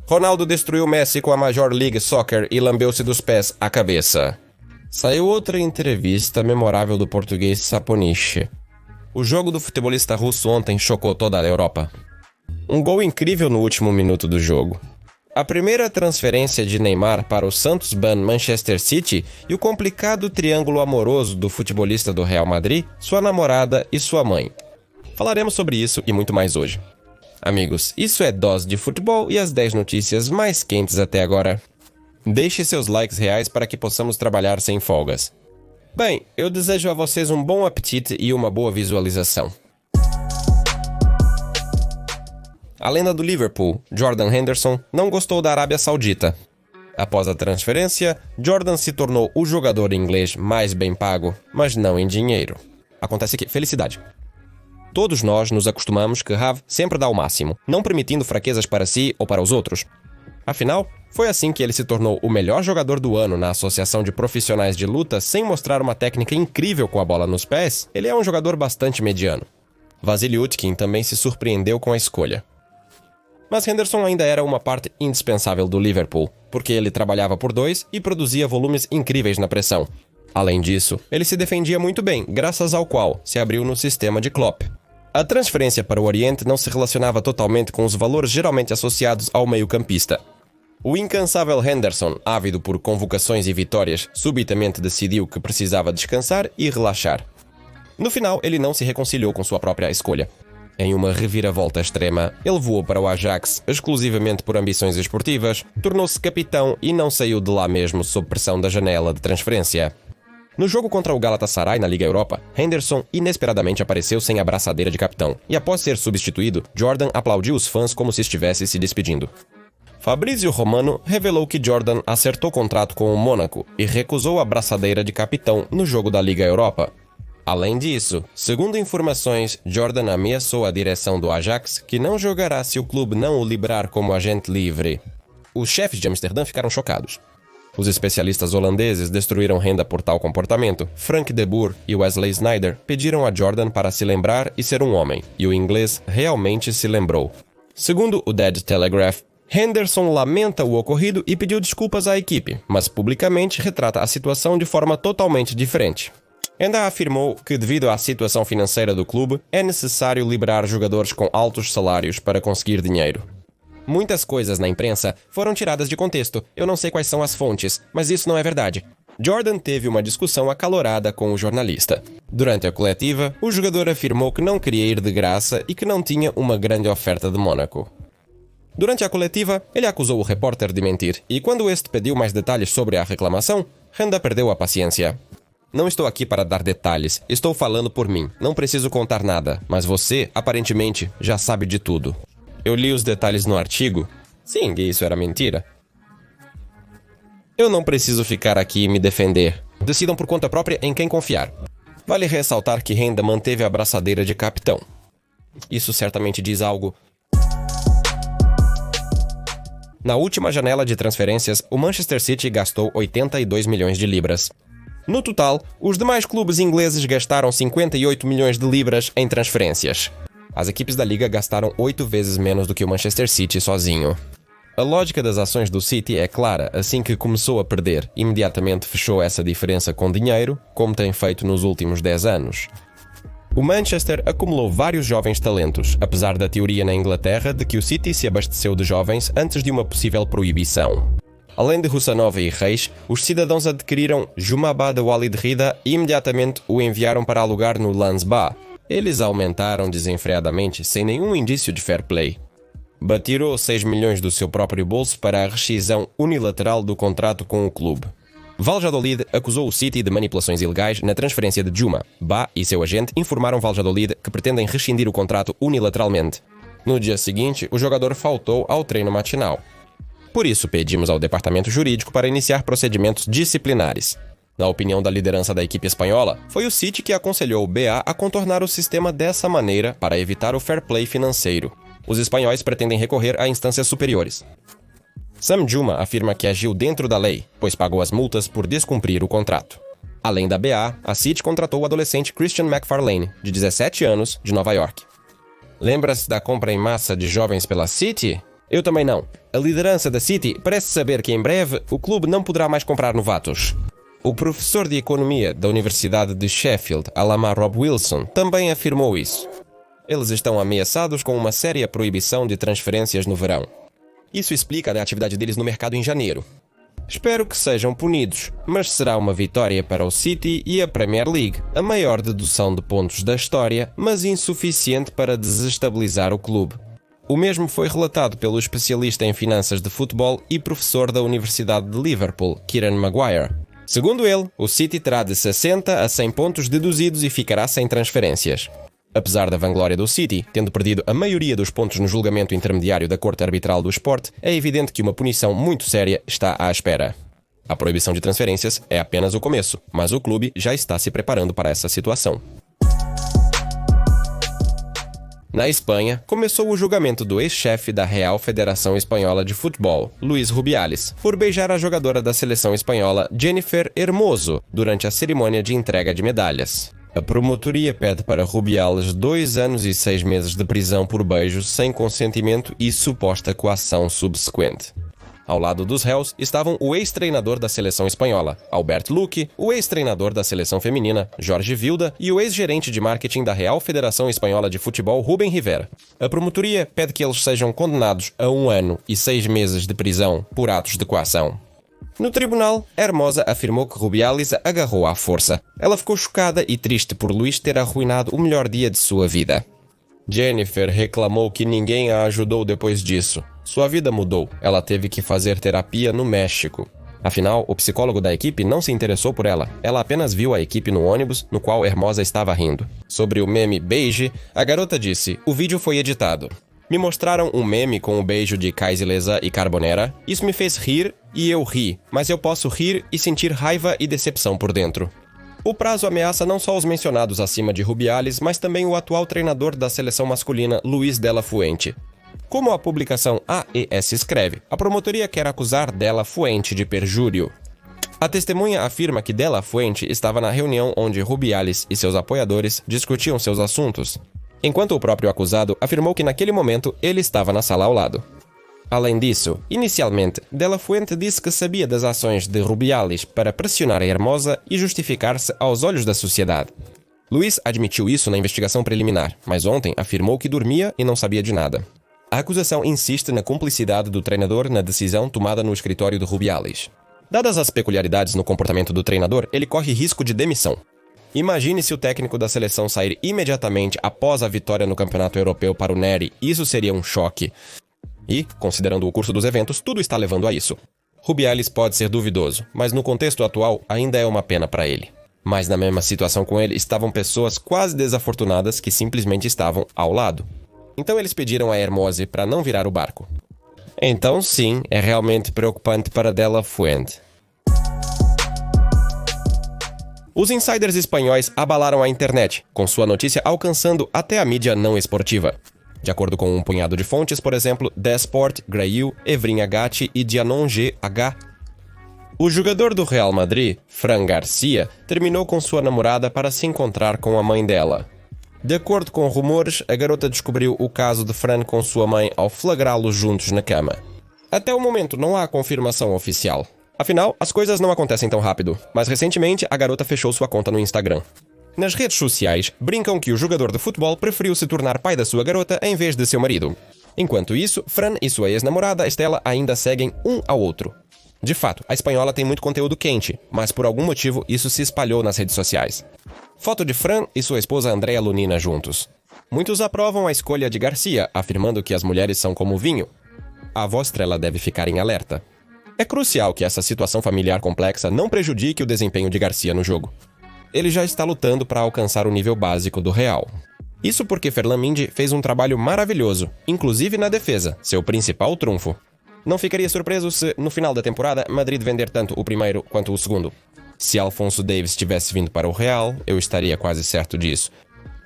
Ronaldo destruiu Messi com a Major League Soccer e lambeu-se dos pés à cabeça. Saiu outra entrevista memorável do português Saponiche. O jogo do futebolista russo ontem chocou toda a Europa. Um gol incrível no último minuto do jogo. A primeira transferência de Neymar para o Santos Ban Manchester City e o complicado triângulo amoroso do futebolista do Real Madrid, sua namorada e sua mãe. Falaremos sobre isso e muito mais hoje. Amigos, isso é Dose de Futebol e as 10 notícias mais quentes até agora. Deixe seus likes reais para que possamos trabalhar sem folgas. Bem, eu desejo a vocês um bom apetite e uma boa visualização. A lenda do Liverpool, Jordan Henderson, não gostou da Arábia Saudita. Após a transferência, Jordan se tornou o jogador inglês mais bem pago, mas não em dinheiro. Acontece que, felicidade. Todos nós nos acostumamos que Rav sempre dá o máximo, não permitindo fraquezas para si ou para os outros. Afinal, foi assim que ele se tornou o melhor jogador do ano na Associação de Profissionais de Luta sem mostrar uma técnica incrível com a bola nos pés. Ele é um jogador bastante mediano. Vasily Utkin também se surpreendeu com a escolha. Mas Henderson ainda era uma parte indispensável do Liverpool, porque ele trabalhava por dois e produzia volumes incríveis na pressão. Além disso, ele se defendia muito bem, graças ao qual se abriu no sistema de Klopp. A transferência para o Oriente não se relacionava totalmente com os valores geralmente associados ao meio-campista. O incansável Henderson, ávido por convocações e vitórias, subitamente decidiu que precisava descansar e relaxar. No final, ele não se reconciliou com sua própria escolha. Em uma reviravolta extrema, ele voou para o Ajax exclusivamente por ambições esportivas, tornou-se capitão e não saiu de lá mesmo sob pressão da janela de transferência. No jogo contra o Galatasaray na Liga Europa, Henderson inesperadamente apareceu sem a braçadeira de capitão, e após ser substituído, Jordan aplaudiu os fãs como se estivesse se despedindo. Fabrizio Romano revelou que Jordan acertou contrato com o Mônaco e recusou a braçadeira de capitão no jogo da Liga Europa. Além disso, segundo informações, Jordan ameaçou a direção do Ajax que não jogará se o clube não o liberar como agente livre. Os chefes de Amsterdã ficaram chocados. Os especialistas holandeses destruíram renda por tal comportamento. Frank de Boer e Wesley Sneijder pediram a Jordan para se lembrar e ser um homem, e o inglês realmente se lembrou. Segundo o Dead Telegraph, Henderson lamenta o ocorrido e pediu desculpas à equipe, mas publicamente retrata a situação de forma totalmente diferente. Ainda afirmou que, devido à situação financeira do clube, é necessário liberar jogadores com altos salários para conseguir dinheiro. Muitas coisas na imprensa foram tiradas de contexto. Eu não sei quais são as fontes, mas isso não é verdade. Jordan teve uma discussão acalorada com o jornalista. Durante a coletiva, o jogador afirmou que não queria ir de graça e que não tinha uma grande oferta de Mônaco. Durante a coletiva, ele acusou o repórter de mentir, e quando este pediu mais detalhes sobre a reclamação, Renda perdeu a paciência. Não estou aqui para dar detalhes, estou falando por mim, não preciso contar nada, mas você, aparentemente, já sabe de tudo. Eu li os detalhes no artigo. Sim, isso era mentira. Eu não preciso ficar aqui e me defender. Decidam por conta própria em quem confiar. Vale ressaltar que Renda manteve a braçadeira de capitão. Isso certamente diz algo. Na última janela de transferências, o Manchester City gastou 82 milhões de libras. No total, os demais clubes ingleses gastaram 58 milhões de libras em transferências. As equipes da Liga gastaram 8 vezes menos do que o Manchester City sozinho. A lógica das ações do City é clara. Assim que começou a perder, imediatamente fechou essa diferença com dinheiro, como tem feito nos últimos 10 anos. O Manchester acumulou vários jovens talentos, apesar da teoria na Inglaterra de que o City se abasteceu de jovens antes de uma possível proibição. Além de Russanova e Reis, os cidadãos adquiriram Jumabá Walid Rida e imediatamente o enviaram para alugar no Lansba. Eles aumentaram desenfreadamente, sem nenhum indício de fair play. Batirou 6 milhões do seu próprio bolso para a rescisão unilateral do contrato com o clube. Valladolid acusou o City de manipulações ilegais na transferência de Juma. Ba e seu agente informaram Valladolid que pretendem rescindir o contrato unilateralmente. No dia seguinte, o jogador faltou ao treino matinal. Por isso, pedimos ao departamento jurídico para iniciar procedimentos disciplinares. Na opinião da liderança da equipe espanhola, foi o City que aconselhou o BA a contornar o sistema dessa maneira para evitar o fair play financeiro. Os espanhóis pretendem recorrer a instâncias superiores. Sam Juma afirma que agiu dentro da lei, pois pagou as multas por descumprir o contrato. Além da BA, a City contratou o adolescente Christian McFarlane, de 17 anos, de Nova York. Lembra-se da compra em massa de jovens pela City? Eu também não. A liderança da City parece saber que em breve o clube não poderá mais comprar novatos. O professor de economia da Universidade de Sheffield, Alamar Rob Wilson, também afirmou isso. Eles estão ameaçados com uma séria proibição de transferências no verão. Isso explica a atividade deles no mercado em janeiro. Espero que sejam punidos, mas será uma vitória para o City e a Premier League, a maior dedução de pontos da história, mas insuficiente para desestabilizar o clube. O mesmo foi relatado pelo especialista em finanças de futebol e professor da Universidade de Liverpool, Kieran Maguire. Segundo ele, o City terá de 60 a 100 pontos deduzidos e ficará sem transferências. Apesar da vanglória do City, tendo perdido a maioria dos pontos no julgamento intermediário da Corte Arbitral do Esporte, é evidente que uma punição muito séria está à espera. A proibição de transferências é apenas o começo, mas o clube já está se preparando para essa situação. Na Espanha, começou o julgamento do ex-chefe da Real Federação Espanhola de Futebol, Luís Rubiales, por beijar a jogadora da seleção espanhola Jennifer Hermoso durante a cerimônia de entrega de medalhas. A promotoria pede para Rubiales 2 anos e 6 meses de prisão por beijo sem consentimento e suposta coação subsequente. Ao lado dos réus estavam o ex-treinador da seleção espanhola, Albert Luque, o ex-treinador da seleção feminina, Jorge Vilda, e o ex-gerente de marketing da Real Federação Espanhola de Futebol, Rubén Rivera. A promotoria pede que eles sejam condenados a 1 ano e 6 meses de prisão por atos de coação. No tribunal, Hermosa afirmou que Rubiales a agarrou à força. Ela ficou chocada e triste por Luís ter arruinado o melhor dia de sua vida. Jennifer reclamou que ninguém a ajudou depois disso. Sua vida mudou. Ela teve que fazer terapia no México. Afinal, o psicólogo da equipe não se interessou por ela. Ela apenas viu a equipe no ônibus, no qual Hermosa estava rindo. Sobre o meme Beige, a garota disse: "O vídeo foi editado. Me mostraram um meme com o beijo de Caizileza e Carbonera. Isso me fez rir e eu ri, mas eu posso rir e sentir raiva e decepção por dentro." O prazo ameaça não só os mencionados acima de Rubiales, mas também o atual treinador da seleção masculina, Luís de la Fuente. Como a publicação AES escreve, a promotoria quer acusar de la Fuente de perjúrio. A testemunha afirma que de la Fuente estava na reunião onde Rubiales e seus apoiadores discutiam seus assuntos, enquanto o próprio acusado afirmou que naquele momento ele estava na sala ao lado. Além disso, inicialmente, de la Fuente disse que sabia das ações de Rubiales para pressionar a Hermosa e justificar-se aos olhos da sociedade. Luís admitiu isso na investigação preliminar, mas ontem afirmou que dormia e não sabia de nada. A acusação insiste na cumplicidade do treinador na decisão tomada no escritório de Rubiales. Dadas as peculiaridades no comportamento do treinador, ele corre risco de demissão. Imagine se o técnico da seleção sair imediatamente após a vitória no Campeonato Europeu para o Neri. Isso seria um choque. E, considerando o curso dos eventos, tudo está levando a isso. Rubiales pode ser duvidoso, mas no contexto atual ainda é uma pena para ele. Mas na mesma situação com ele estavam pessoas quase desafortunadas que simplesmente estavam ao lado. Então eles pediram a Hermosa para não virar o barco. Então sim, é realmente preocupante para de la Fuente. Os insiders espanhóis abalaram a internet, com sua notícia alcançando até a mídia não esportiva. De acordo com um punhado de fontes, por exemplo, Desport, Grail, Evrim Agati e Dianon G.H. O jogador do Real Madrid, Fran Garcia, terminou com sua namorada para se encontrar com a mãe dela. De acordo com rumores, a garota descobriu o caso de Fran com sua mãe ao flagrá-los juntos na cama. Até o momento não há confirmação oficial. Afinal, as coisas não acontecem tão rápido, mas recentemente a garota fechou sua conta no Instagram. Nas redes sociais, brincam que o jogador de futebol preferiu se tornar pai da sua garota em vez de seu marido. Enquanto isso, Fran e sua ex-namorada Estela ainda seguem um ao outro. De fato, a espanhola tem muito conteúdo quente, mas por algum motivo isso se espalhou nas redes sociais. Foto de Fran e sua esposa Andrea Lunina juntos. Muitos aprovam a escolha de Garcia, afirmando que as mulheres são como vinho. A avó Estrela deve ficar em alerta. É crucial que essa situação familiar complexa não prejudique o desempenho de Garcia no jogo. Ele já está lutando para alcançar o nível básico do Real. Isso porque Ferland Mendy fez um trabalho maravilhoso, inclusive na defesa, seu principal trunfo. Não ficaria surpreso se, no final da temporada, Madrid vender tanto o primeiro quanto o segundo. Se Alphonso Davies tivesse vindo para o Real, eu estaria quase certo disso.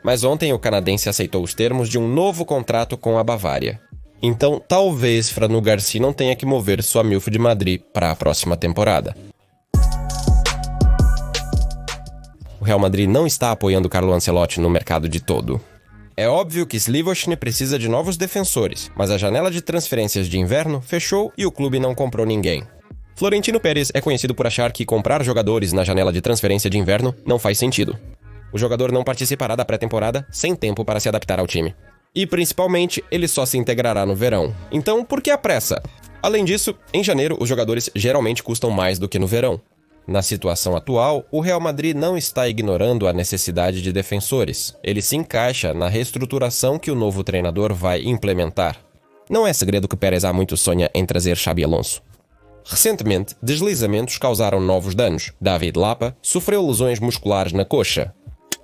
Mas ontem o canadense aceitou os termos de um novo contrato com a Bavária. Então, talvez Franu Garcia não tenha que mover sua milf de Madrid para a próxima temporada. O Real Madrid não está apoiando Carlo Ancelotti no mercado de todo. É óbvio que Slivosny precisa de novos defensores, mas a janela de transferências de inverno fechou e o clube não comprou ninguém. Florentino Pérez é conhecido por achar que comprar jogadores na janela de transferência de inverno não faz sentido. O jogador não participará da pré-temporada sem tempo para se adaptar ao time. E, principalmente, ele só se integrará no verão. Então, por que a pressa? Além disso, em janeiro, os jogadores geralmente custam mais do que no verão. Na situação atual, o Real Madrid não está ignorando a necessidade de defensores. Ele se encaixa na reestruturação que o novo treinador vai implementar. Não é segredo que Pérez há muito sonha em trazer Xabi Alonso. Recentemente, deslizamentos causaram novos danos. David Lapa sofreu lesões musculares na coxa.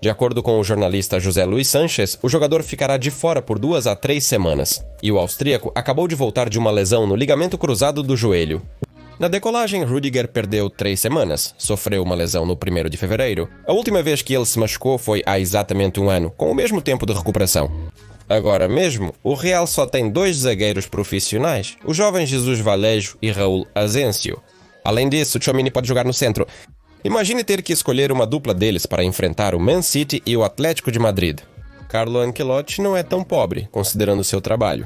De acordo com o jornalista José Luis Sánchez, o jogador ficará de fora por 2 a 3 semanas. E o austríaco acabou de voltar de uma lesão no ligamento cruzado do joelho. Na decolagem, Rüdiger perdeu 3 semanas. Sofreu uma lesão no 1º de fevereiro. A última vez que ele se machucou foi há exatamente 1 ano, com o mesmo tempo de recuperação. Agora mesmo, o Real só tem 2 zagueiros profissionais, o jovem Jesus Valejo e Raúl Asensio. Além disso, Tchouaméni pode jogar no centro. Imagine ter que escolher uma dupla deles para enfrentar o Man City e o Atlético de Madrid. Carlo Ancelotti não é tão pobre, considerando seu trabalho.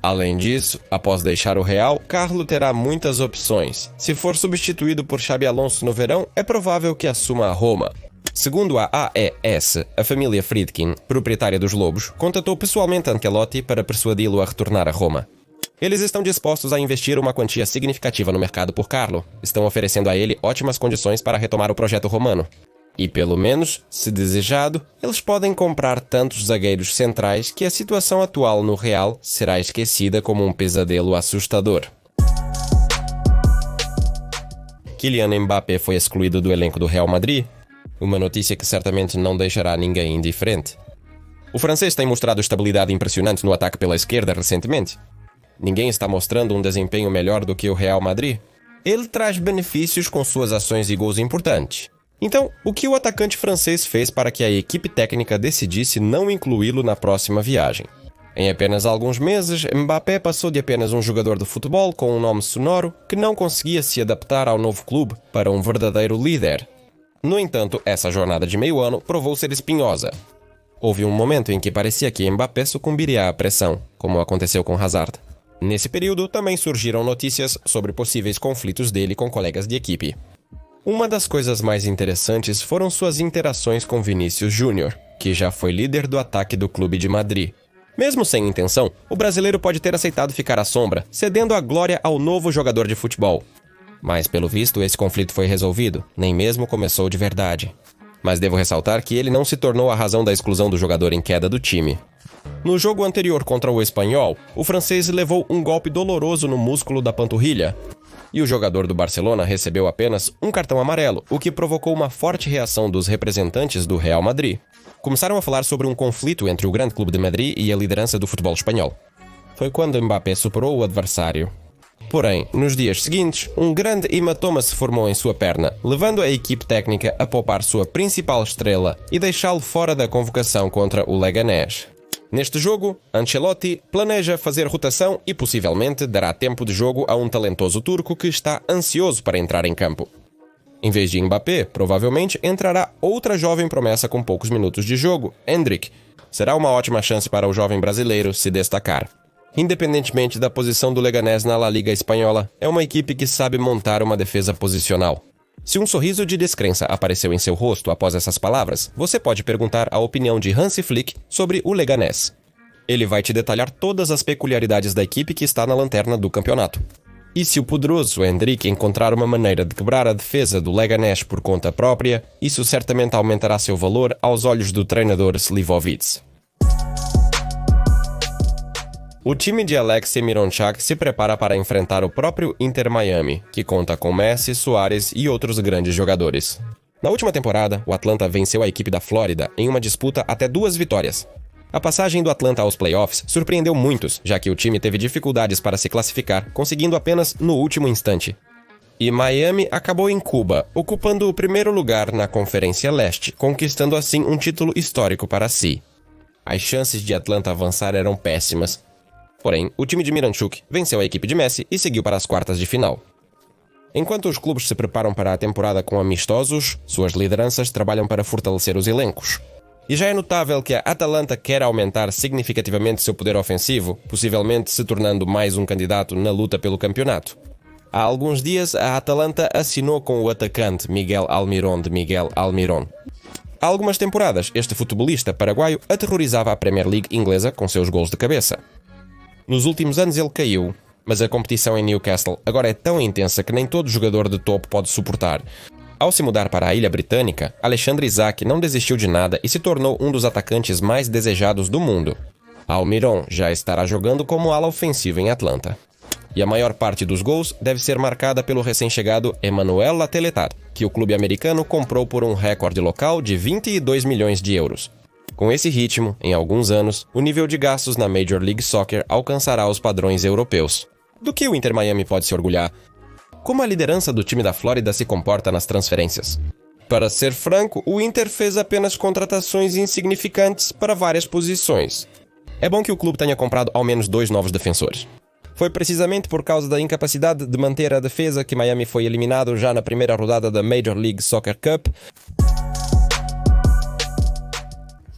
Além disso, após deixar o Real, Carlo terá muitas opções. Se for substituído por Xabi Alonso no verão, é provável que assuma a Roma. Segundo a AES, a família Friedkin, proprietária dos Lobos, contatou pessoalmente Ancelotti para persuadi-lo a retornar a Roma. Eles estão dispostos a investir uma quantia significativa no mercado por Carlo. Estão oferecendo a ele ótimas condições para retomar o projeto romano. E pelo menos, se desejado, eles podem comprar tantos zagueiros centrais que a situação atual no Real será esquecida como um pesadelo assustador. Kylian Mbappé foi excluído do elenco do Real Madrid? Uma notícia que certamente não deixará ninguém indiferente. O francês tem mostrado estabilidade impressionante no ataque pela esquerda recentemente. Ninguém está mostrando um desempenho melhor do que o Real Madrid. Ele traz benefícios com suas ações e gols importantes. Então, o que o atacante francês fez para que a equipe técnica decidisse não incluí-lo na próxima viagem? Em apenas alguns meses, Mbappé passou de apenas um jogador de futebol com um nome sonoro que não conseguia se adaptar ao novo clube para um verdadeiro líder. No entanto, essa jornada de meio ano provou ser espinhosa. Houve um momento em que parecia que Mbappé sucumbiria à pressão, como aconteceu com Hazard. Nesse período, também surgiram notícias sobre possíveis conflitos dele com colegas de equipe. Uma das coisas mais interessantes foram suas interações com Vinícius Júnior, que já foi líder do ataque do clube de Madrid. Mesmo sem intenção, o brasileiro pode ter aceitado ficar à sombra, cedendo a glória ao novo jogador de futebol. Mas, pelo visto, esse conflito foi resolvido, nem mesmo começou de verdade. Mas devo ressaltar que ele não se tornou a razão da exclusão do jogador em queda do time. No jogo anterior contra o Espanhol, o francês levou um golpe doloroso no músculo da panturrilha. E o jogador do Barcelona recebeu apenas um cartão amarelo, o que provocou uma forte reação dos representantes do Real Madrid. Começaram a falar sobre um conflito entre o Grande Clube de Madrid e a liderança do futebol espanhol. Foi quando Mbappé superou o adversário. Porém, nos dias seguintes, um grande hematoma se formou em sua perna, levando a equipe técnica a poupar sua principal estrela e deixá-lo fora da convocação contra o Leganés. Neste jogo, Ancelotti planeja fazer rotação e possivelmente dará tempo de jogo a um talentoso turco que está ansioso para entrar em campo. Em vez de Mbappé, provavelmente entrará outra jovem promessa com poucos minutos de jogo, Endrick. Será uma ótima chance para o jovem brasileiro se destacar. Independentemente da posição do Leganés na La Liga espanhola, é uma equipe que sabe montar uma defesa posicional. Se um sorriso de descrença apareceu em seu rosto após essas palavras, você pode perguntar a opinião de Hansi Flick sobre o Leganés. Ele vai te detalhar todas as peculiaridades da equipe que está na lanterna do campeonato. E se o poderoso Endrick encontrar uma maneira de quebrar a defesa do Leganés por conta própria, isso certamente aumentará seu valor aos olhos do treinador Slivovic. O time de Alexei Mironchak se prepara para enfrentar o próprio Inter Miami, que conta com Messi, Suárez e outros grandes jogadores. Na última temporada, o Atlanta venceu a equipe da Flórida em uma disputa até 2 vitórias. A passagem do Atlanta aos playoffs surpreendeu muitos, já que o time teve dificuldades para se classificar, conseguindo apenas no último instante. E Miami acabou em Cuba, ocupando o primeiro lugar na Conferência Leste, conquistando assim um título histórico para si. As chances de Atlanta avançar eram péssimas. Porém, o time de Miranchuk venceu a equipe de Messi e seguiu para as quartas de final. Enquanto os clubes se preparam para a temporada com amistosos, suas lideranças trabalham para fortalecer os elencos. E já é notável que a Atalanta quer aumentar significativamente seu poder ofensivo, possivelmente se tornando mais um candidato na luta pelo campeonato. Há alguns dias, a Atalanta assinou com o atacante Miguel Almirón de Miguel Almirón. Há algumas temporadas, este futebolista paraguaio aterrorizava a Premier League inglesa com seus gols de cabeça. Nos últimos anos ele caiu, mas a competição em Newcastle agora é tão intensa que nem todo jogador de topo pode suportar. Ao se mudar para a ilha britânica, Alexandre Isak não desistiu de nada e se tornou um dos atacantes mais desejados do mundo. Almirón já estará jogando como ala ofensiva em Atlanta. E a maior parte dos gols deve ser marcada pelo recém-chegado Emmanuel Lateletar, que o clube americano comprou por um recorde local de 22 milhões de euros. Com esse ritmo, em alguns anos, o nível de gastos na Major League Soccer alcançará os padrões europeus. Do que o Inter Miami pode se orgulhar? Como a liderança do time da Flórida se comporta nas transferências? Para ser franco, o Inter fez apenas contratações insignificantes para várias posições. É bom que o clube tenha comprado ao menos 2 novos defensores. Foi precisamente por causa da incapacidade de manter a defesa que Miami foi eliminado já na primeira rodada da Major League Soccer Cup.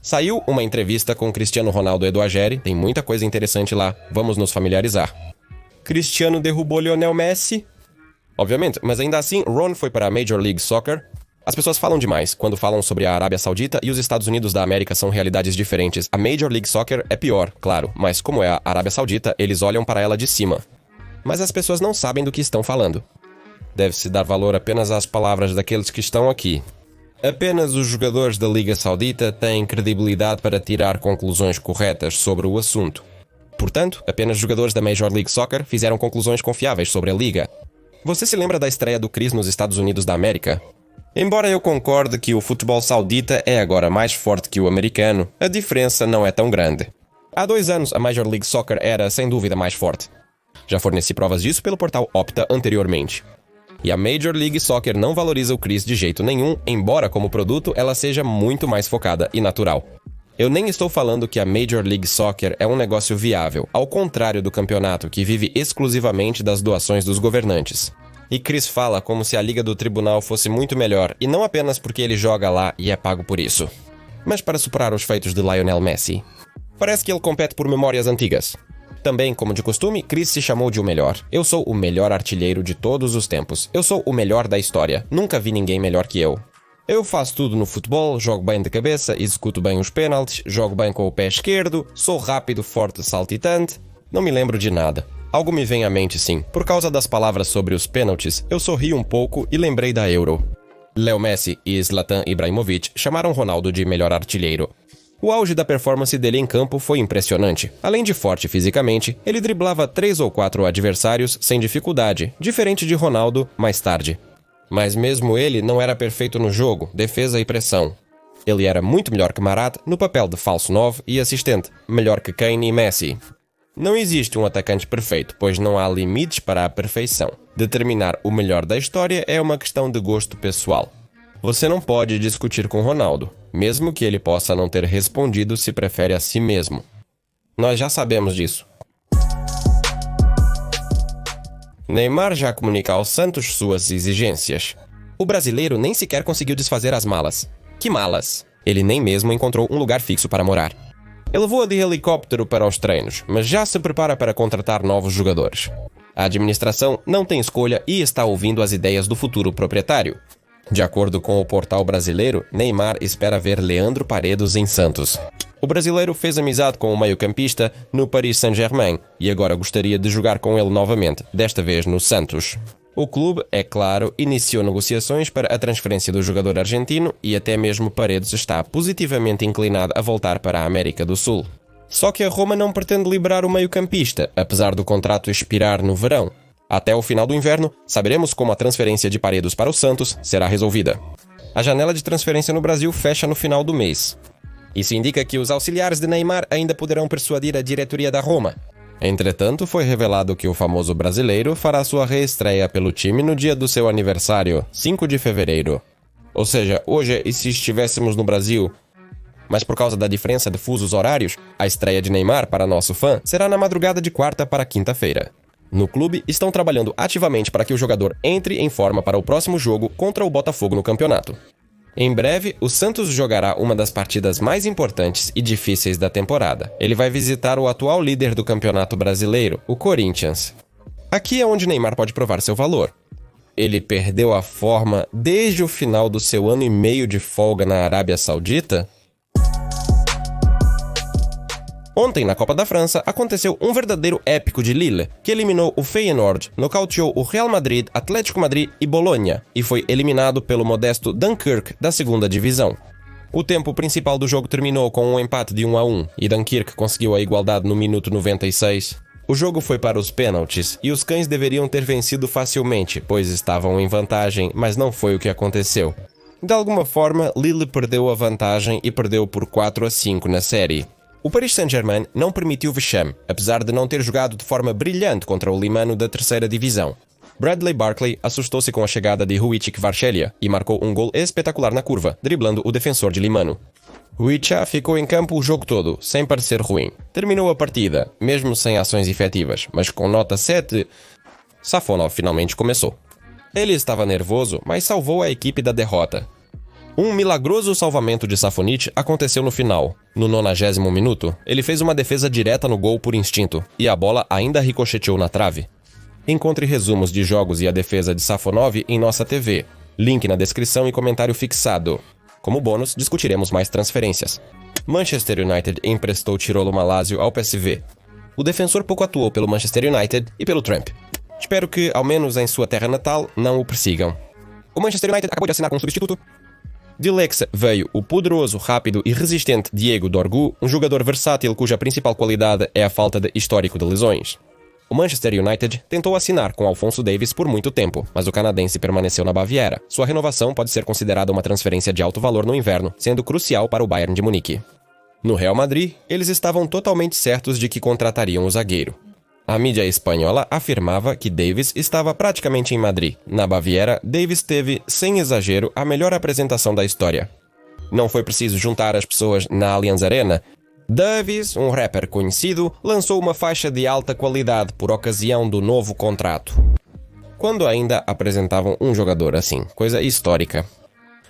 Saiu uma entrevista com Cristiano Ronaldo Edu Ageri, tem muita coisa interessante lá, vamos nos familiarizar. Cristiano derrubou Lionel Messi. Obviamente, mas ainda assim, Ron foi para a Major League Soccer. As pessoas falam demais quando falam sobre a Arábia Saudita e os Estados Unidos da América são realidades diferentes. A Major League Soccer é pior, claro, mas como é a Arábia Saudita, eles olham para ela de cima. Mas as pessoas não sabem do que estão falando. Deve-se dar valor apenas às palavras daqueles que estão aqui. Apenas os jogadores da Liga Saudita têm credibilidade para tirar conclusões corretas sobre o assunto. Portanto, apenas jogadores da Major League Soccer fizeram conclusões confiáveis sobre a liga. Você se lembra da estreia do Chris nos Estados Unidos da América? Embora eu concorde que o futebol saudita é agora mais forte que o americano, a diferença não é tão grande. Há 2 anos, a Major League Soccer era, sem dúvida, mais forte. Já forneci provas disso pelo portal Opta anteriormente. E a Major League Soccer não valoriza o Chris de jeito nenhum, embora como produto ela seja muito mais focada e natural. Eu nem estou falando que a Major League Soccer é um negócio viável, ao contrário do campeonato, que vive exclusivamente das doações dos governantes. E Chris fala como se a Liga do Tribunal fosse muito melhor, e não apenas porque ele joga lá e é pago por isso. Mas para superar os feitos de Lionel Messi. Parece que ele compete por memórias antigas. Também, como de costume, Chris se chamou de o melhor. Eu sou o melhor artilheiro de todos os tempos. Eu sou o melhor da história. Nunca vi ninguém melhor que eu. Eu faço tudo no futebol, jogo bem de cabeça, executo bem os pênaltis, jogo bem com o pé esquerdo, sou rápido, forte, saltitante. Não me lembro de nada. Algo me vem à mente sim. Por causa das palavras sobre os pênaltis, eu sorri um pouco e lembrei da Euro. Leo Messi e Zlatan Ibrahimovic chamaram Ronaldo de melhor artilheiro. O auge da performance dele em campo foi impressionante. Além de forte fisicamente, ele driblava 3 ou 4 adversários sem dificuldade, diferente de Ronaldo mais tarde. Mas mesmo ele não era perfeito no jogo, defesa e pressão. Ele era muito melhor que Marat no papel de falso 9 e assistente, melhor que Kane e Messi. Não existe um atacante perfeito, pois não há limites para a perfeição. Determinar o melhor da história é uma questão de gosto pessoal. Você não pode discutir com Ronaldo, mesmo que ele possa não ter respondido se prefere a si mesmo. Nós já sabemos disso. Neymar já comunica ao Santos suas exigências. O brasileiro nem sequer conseguiu desfazer as malas. Que malas? Ele nem mesmo encontrou um lugar fixo para morar. Ele voa de helicóptero para os treinos, mas já se prepara para contratar novos jogadores. A administração não tem escolha e está ouvindo as ideias do futuro proprietário. De acordo com o portal brasileiro, Neymar espera ver Leandro Paredes em Santos. O brasileiro fez amizade com o meio-campista no Paris Saint-Germain e agora gostaria de jogar com ele novamente, desta vez no Santos. O clube, é claro, iniciou negociações para a transferência do jogador argentino e até mesmo Paredes está positivamente inclinado a voltar para a América do Sul. Só que a Roma não pretende liberar o meio-campista, apesar do contrato expirar no verão. Até o final do inverno, saberemos como a transferência de Paredes para o Santos será resolvida. A janela de transferência no Brasil fecha no final do mês. Isso indica que os auxiliares de Neymar ainda poderão persuadir a diretoria da Roma. Entretanto, foi revelado que o famoso brasileiro fará sua reestreia pelo time no dia do seu aniversário, 5 de fevereiro. Ou seja, hoje, e se estivéssemos no Brasil, mas por causa da diferença de fusos horários, a estreia de Neymar para nosso fã será na madrugada de quarta para quinta-feira. No clube, estão trabalhando ativamente para que o jogador entre em forma para o próximo jogo contra o Botafogo no campeonato. Em breve, o Santos jogará uma das partidas mais importantes e difíceis da temporada. Ele vai visitar o atual líder do Campeonato Brasileiro, o Corinthians. Aqui é onde Neymar pode provar seu valor. Ele perdeu a forma desde o final do seu ano e meio de folga na Arábia Saudita? Ontem, na Copa da França, aconteceu um verdadeiro épico de Lille, que eliminou o Feyenoord, nocauteou o Real Madrid, Atlético Madrid e Bologna, e foi eliminado pelo modesto Dunkirk da segunda divisão. O tempo principal do jogo terminou com um empate de 1-1, e Dunkirk conseguiu a igualdade no minuto 96. O jogo foi para os pênaltis, e os cães deveriam ter vencido facilmente, pois estavam em vantagem, mas não foi o que aconteceu. De alguma forma, Lille perdeu a vantagem e perdeu por 4-5 na série. O Paris Saint-Germain não permitiu vexame, apesar de não ter jogado de forma brilhante contra o Limano da terceira divisão. Bradley Barkley assustou-se com a chegada de Huicha Kvaratskhelia e marcou um gol espetacular na curva, driblando o defensor de Limano. Huicha ficou em campo o jogo todo, sem parecer ruim. Terminou a partida, mesmo sem ações efetivas, mas com nota 7, Safonov finalmente começou. Ele estava nervoso, mas salvou a equipe da derrota. Um milagroso salvamento de Safonic aconteceu no final. No 90º minuto, ele fez uma defesa direta no gol por instinto, e a bola ainda ricocheteou na trave. Encontre resumos de jogos e a defesa de Safonov em nossa TV. Link na descrição e comentário fixado. Como bônus, discutiremos mais transferências. Manchester United emprestou Tirolo Malasio ao PSV. O defensor pouco atuou pelo Manchester United e pelo Trump. Espero que, ao menos em sua terra natal, não o persigam. O Manchester United acabou de assinar com um substituto. De Lexa veio o poderoso, rápido e resistente Diego Dorgu, um jogador versátil cuja principal qualidade é a falta de histórico de lesões. O Manchester United tentou assinar com Alphonso Davies por muito tempo, mas o canadense permaneceu na Baviera. Sua renovação pode ser considerada uma transferência de alto valor no inverno, sendo crucial para o Bayern de Munique. No Real Madrid, eles estavam totalmente certos de que contratariam o zagueiro. A mídia espanhola afirmava que Davies estava praticamente em Madrid. Na Baviera, Davies teve, sem exagero, a melhor apresentação da história. Não foi preciso juntar as pessoas na Allianz Arena. Davies, um rapper conhecido, lançou uma faixa de alta qualidade por ocasião do novo contrato. Quando ainda apresentavam um jogador assim, coisa histórica.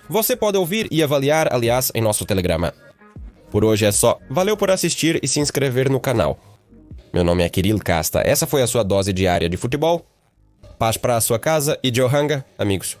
Você pode ouvir e avaliar, aliás, em nosso Telegrama. Por hoje é só. Valeu por assistir e se inscrever no canal. Meu nome é Kirill Casta. Essa foi a sua dose diária de futebol. Paz para a sua casa e Johanga, amigos.